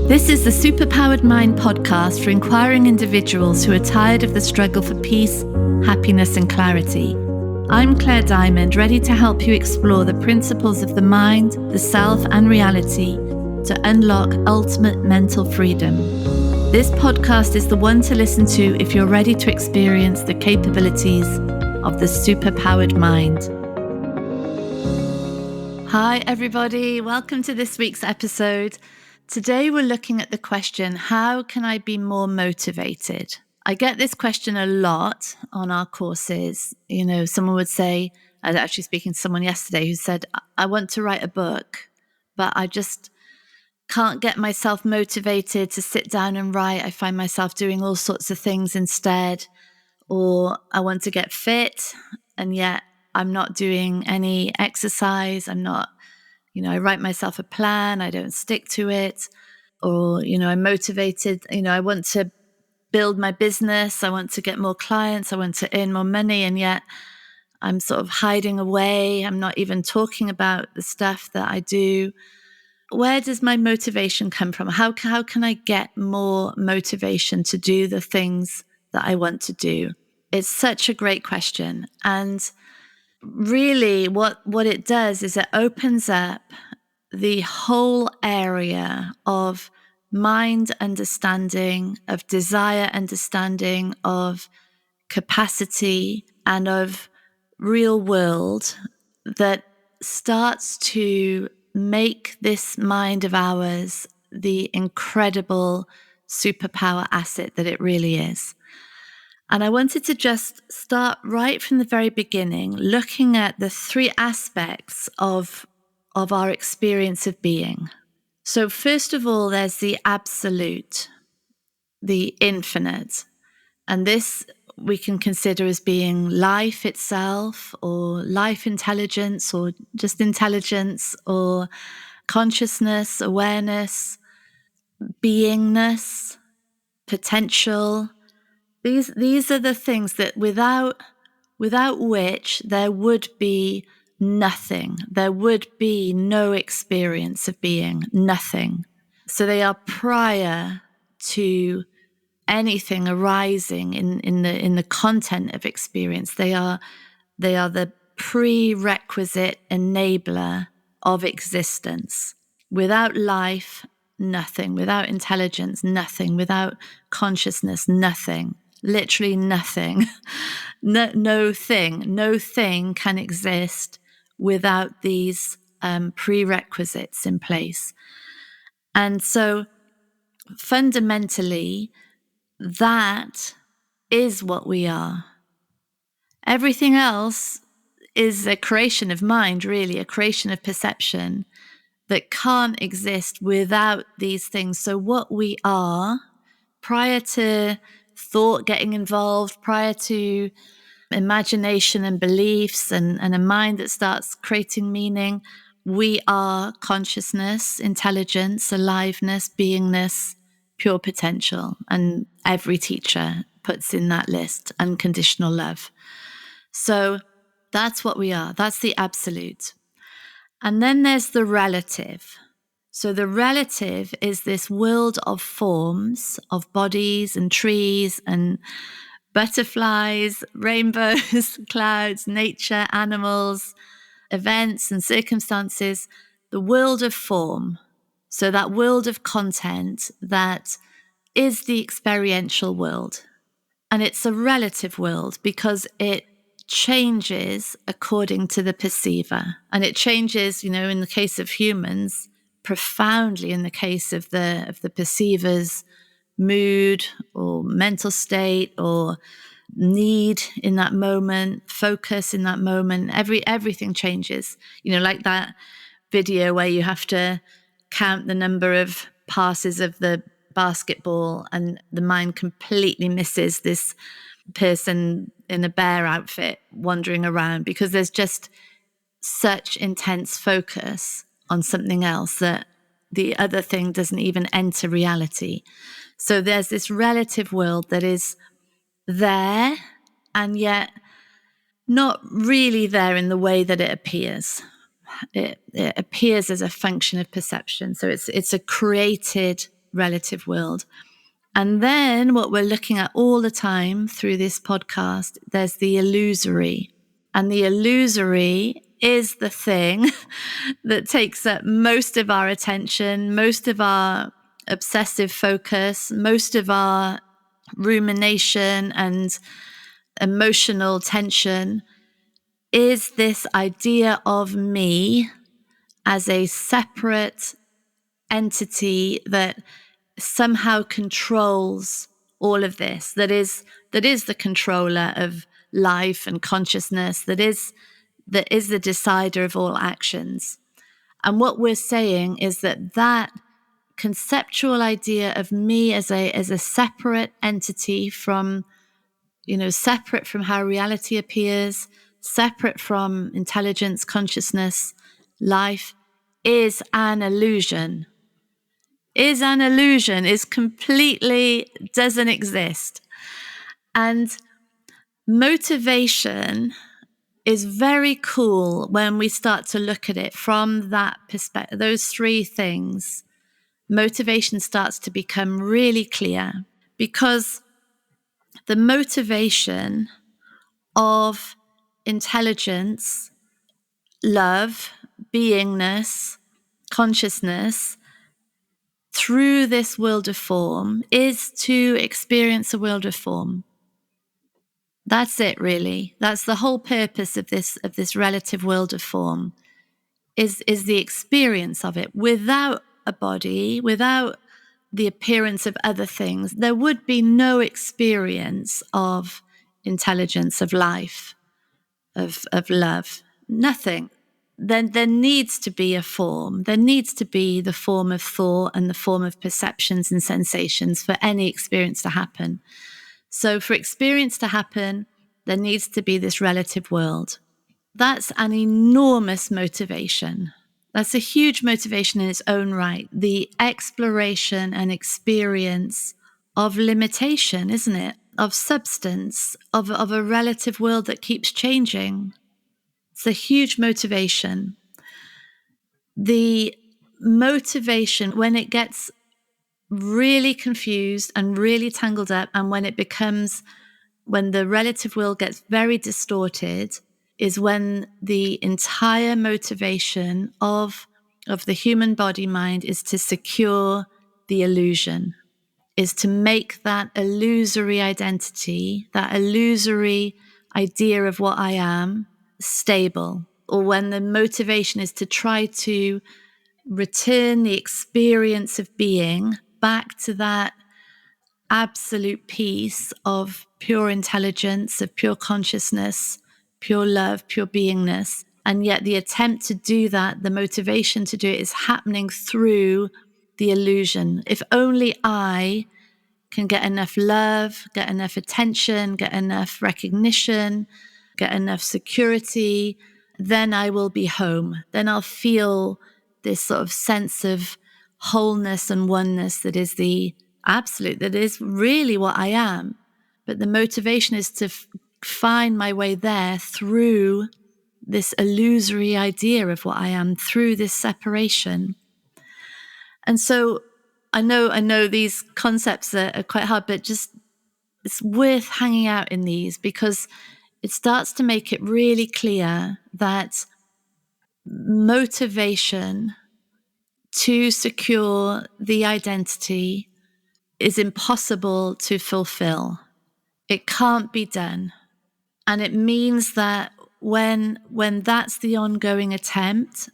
This is the Superpowered Mind podcast for inquiring individuals who are tired of the struggle for peace, happiness, and clarity. I'm Claire Diamond, ready to help you explore the principles of the mind, the self, and reality to unlock ultimate mental freedom. This podcast is the one to listen to if you're ready to experience the capabilities of the superpowered mind. Hi, everybody. Welcome to this week's episode. Today, we're looking at the question, how can I be more motivated? I get this question a lot on our courses. You know, someone would say, I was actually speaking to someone yesterday who said, I want to write a book, but I just can't get myself motivated to sit down and write. I find myself doing all sorts of things instead. Or I want to get fit, and yet I'm not doing any exercise. I write myself a plan, I don't stick to it. Or, I'm motivated, I want to build my business, I want to get more clients, I want to earn more money, and yet I'm sort of hiding away. I'm not even talking about the stuff that I do. Where does my motivation come from? How can I get more motivation to do the things that I want to do? It's such a great question. And really what it does is it opens up the whole area of mind understanding, of desire understanding, of capacity, and of real world that starts to make this mind of ours the incredible superpower asset that it really is. And I wanted to just start right from the very beginning, looking at the three aspects of our experience of being. So first of all, there's the absolute, the infinite. And this we can consider as being life itself, or life intelligence, or just intelligence, or consciousness, awareness, beingness, potential. These are the things that without which there would be nothing. There would be no experience of being, nothing. So they are prior to anything arising in the content of experience. They are the prerequisite enabler of existence. Without life, nothing. Without intelligence, nothing. Without consciousness, nothing. Literally nothing. No thing can exist without these prerequisites in place. And so fundamentally, that is what we are. Everything else is a creation of mind, really, a creation of perception that can't exist without these things. So what we are, prior to thought getting involved, prior to imagination and beliefs and a mind that starts creating meaning, we are consciousness, intelligence, aliveness, beingness, pure potential. And every teacher puts in that list unconditional love. So that's what we are. That's the absolute. And then there's the relative. So the relative is this world of forms, of bodies and trees and butterflies, rainbows, clouds, nature, animals, events and circumstances, the world of form. So that world of content that is the experiential world. And it's a relative world because it changes according to the perceiver. And it changes, in the case of humans, profoundly in the case of the perceiver's mood or mental state or need in that moment, focus in that moment. Everything changes. Like that video where you have to count the number of passes of the basketball and the mind completely misses this person in a bear outfit wandering around because there's just such intense focus on something else that the other thing doesn't even enter reality. So there's this relative world that is there and yet not really there in the way that it appears. It appears as a function of perception. So it's a created relative world. And then what we're looking at all the time through this podcast, there's the illusory. And the illusory is the thing that takes up most of our attention, most of our obsessive focus, most of our rumination and emotional tension, is this idea of me as a separate entity that somehow controls all of this, that is the controller of life and consciousness, that is the decider of all actions. And what we're saying is that conceptual idea of me as a separate entity from, separate from how reality appears, separate from intelligence, consciousness, life, is an illusion. Is completely doesn't exist. And motivation is very cool when we start to look at it from that perspective. Those three things, motivation starts to become really clear, because the motivation of intelligence, love, beingness, consciousness through this world of form is to experience a world of form. That's it, really. That's the whole purpose of this relative world of form, is the experience of it. Without a body, without the appearance of other things, there would be no experience of intelligence, of life, of love. Nothing. Then there needs to be a form. There needs to be the form of thought and the form of perceptions and sensations for any experience to happen. So for experience to happen, there needs to be this relative world. That's an enormous motivation. That's a huge motivation in its own right. The exploration and experience of limitation, isn't it? Of substance, of a relative world that keeps changing. It's a huge motivation. The motivation, when it gets really confused and really tangled up, and when the relative world gets very distorted, is when the entire motivation of the human body mind is to secure the illusion, is to make that illusory identity, that illusory idea of what I am, stable. Or when the motivation is to try to return the experience of being back to that absolute peace of pure intelligence, of pure consciousness, pure love, pure beingness. And yet the attempt to do that, the motivation to do it, is happening through the illusion. If only I can get enough love, get enough attention, get enough recognition, get enough security, then I will be home. Then I'll feel this sort of sense of wholeness and oneness that is the absolute, that is really what I am. But the motivation is to find my way there through this illusory idea of what I am, through this separation. And so I know these concepts are quite hard, but just it's worth hanging out in these, because it starts to make it really clear that motivation to secure the identity is impossible to fulfill. It can't be done. And it means that when that's the ongoing attempt,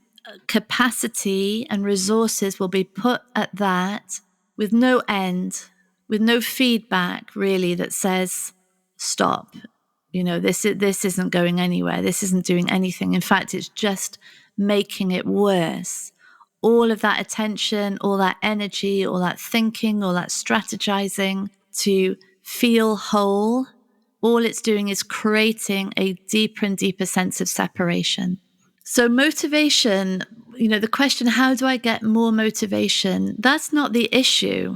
capacity and resources will be put at that with no end, with no feedback really that says, stop. This isn't going anywhere. This isn't doing anything. In fact, it's just making it worse. All of that attention, all that energy, all that thinking, all that strategizing to feel whole, all it's doing is creating a deeper and deeper sense of separation. So motivation, the question, how do I get more motivation? That's not the issue.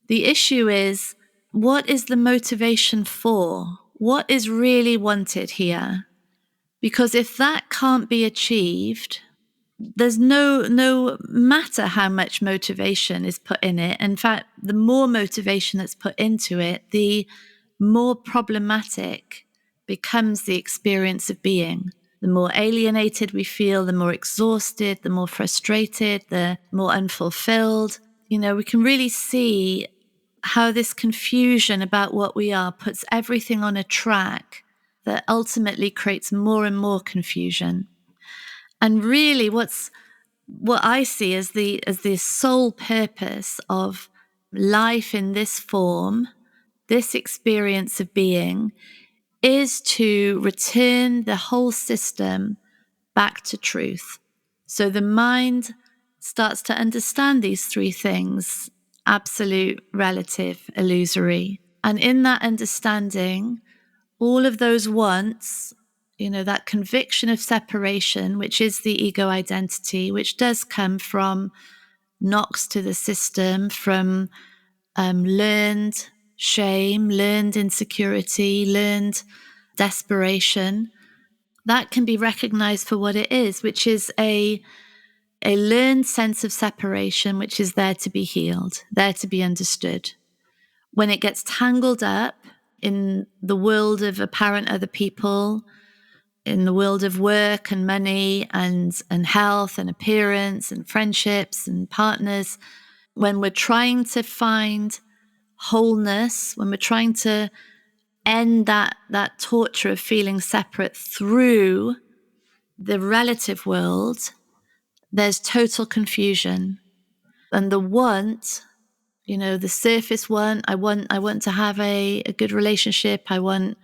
The issue is, what is the motivation for? What is really wanted here? Because if that can't be achieved, there's no matter how much motivation is put in it. In fact, the more motivation that's put into it, the more problematic becomes the experience of being. The more alienated we feel, the more exhausted, the more frustrated, the more unfulfilled. We can really see how this confusion about what we are puts everything on a track that ultimately creates more and more confusion. And really what I see as the sole purpose of life in this form, this experience of being, is to return the whole system back to truth. So the mind starts to understand these three things: absolute, relative, illusory. And in that understanding, all of those wants, that conviction of separation, which is the ego identity, which does come from knocks to the system, from learned shame, learned insecurity, learned desperation, that can be recognized for what it is, which is a learned sense of separation, which is there to be healed, there to be understood. When it gets tangled up in the world of apparent other people, in the world of work and money and health and appearance and friendships and partners, when we're trying to find wholeness, when we're trying to end that torture of feeling separate through the relative world, there's total confusion. And the want, the surface want, I want to have a good relationship. I want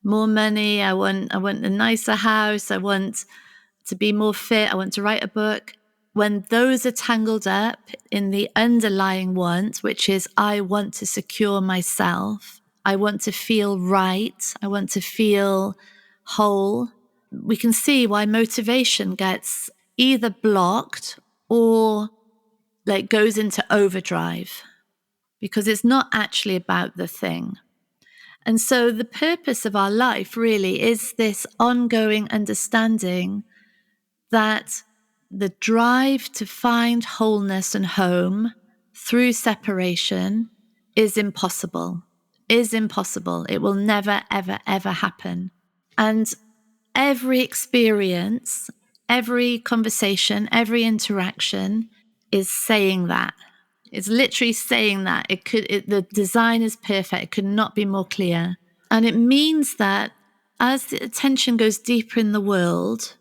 more money. I want a nicer house. I want to be more fit. I want to write a book. When those are tangled up in the underlying want, which is I want to secure myself, I want to feel right, I want to feel whole, we can see why motivation gets either blocked or goes into overdrive, because it's not actually about the thing. And so the purpose of our life really is this ongoing understanding that the drive to find wholeness and home through separation is impossible. It will never, ever, ever happen. And every experience, every conversation, every interaction is saying that. It's literally saying that. The design is perfect. It could not be more clear. And it means that as the attention goes deeper in the world,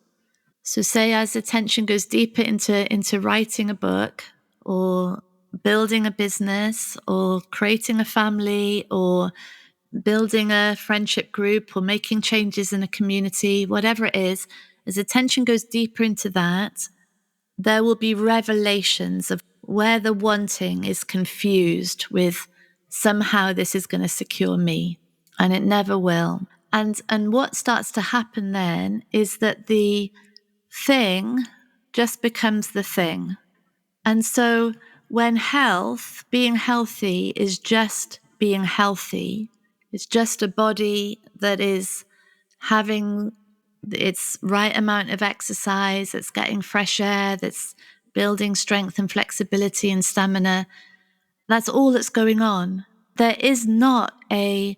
so say as attention goes deeper into writing a book or building a business or creating a family or building a friendship group or making changes in a community, whatever it is, as attention goes deeper into that, there will be revelations of where the wanting is confused with somehow this is going to secure me, and it never will. And what starts to happen then is that the thing just becomes the thing. And so when being healthy is just being healthy, it's just a body that is having its right amount of exercise, that's getting fresh air, that's building strength and flexibility and stamina. That's all that's going on. There is not a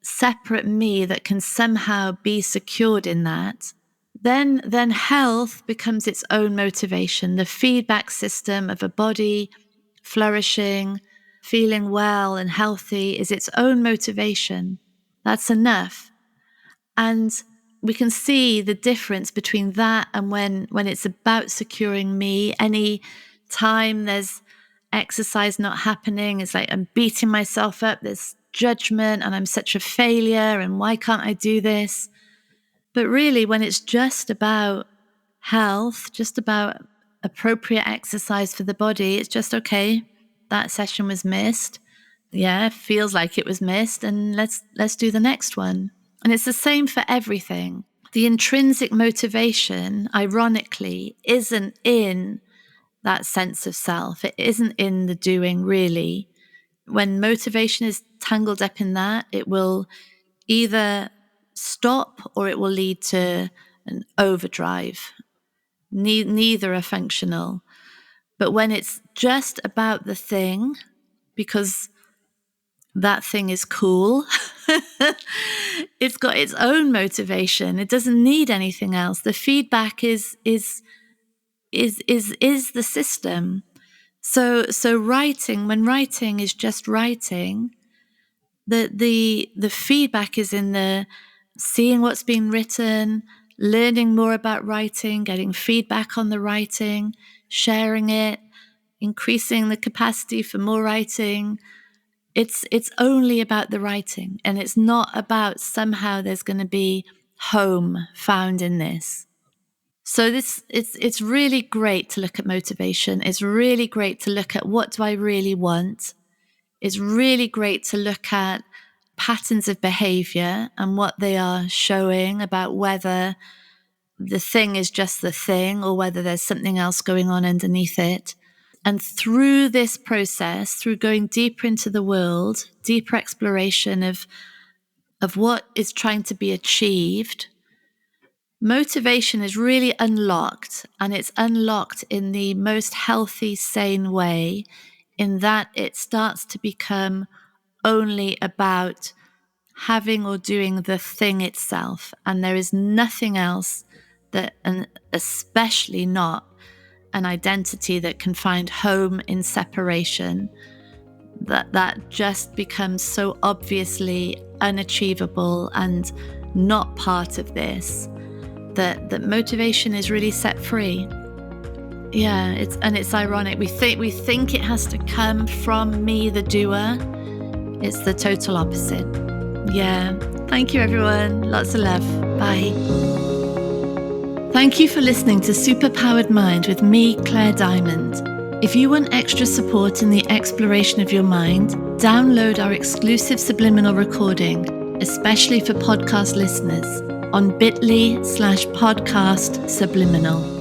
separate me that can somehow be secured in that. Then health becomes its own motivation. The feedback system of a body flourishing, feeling well and healthy is its own motivation. That's enough. And we can see the difference between that and when it's about securing me. Any time there's exercise not happening, it's like I'm beating myself up, there's judgment and I'm such a failure and why can't I do this? But really, when it's just about health, just about appropriate exercise for the body, it's just, okay, that session was missed. Yeah, feels like it was missed, and let's do the next one. And it's the same for everything. The intrinsic motivation, ironically, isn't in that sense of self. It isn't in the doing, really. When motivation is tangled up in that, it will either stop or it will lead to an overdrive. Neither are functional. But when it's just about the thing, because that thing is cool, it's got its own motivation. It doesn't need anything else. The feedback is the system. So writing, when writing is just writing, the feedback is in the seeing what's been written, learning more about writing, getting feedback on the writing, sharing it, increasing the capacity for more writing. It's only about the writing, and it's not about somehow there's going to be home found in this. So it's really great to look at motivation. It's really great to look at what do I really want. It's really great to look at patterns of behavior and what they are showing about whether the thing is just the thing or whether there's something else going on underneath it. And through this process, through going deeper into the world, deeper exploration of what is trying to be achieved, motivation is really unlocked, and it's unlocked in the most healthy, sane way, in that it starts to become only about having or doing the thing itself. And there is nothing else that, and especially not an identity that can find home in separation, that just becomes so obviously unachievable and not part of this, that motivation is really set free. Yeah, it's ironic. We think it has to come from me, the doer. It's the total opposite. Yeah. Thank you, everyone. Lots of love. Bye. Thank you for listening to Superpowered Mind with me, Claire Diamond. If you want extra support in the exploration of your mind, download our exclusive subliminal recording, especially for podcast listeners, on bit.ly/podcast subliminal.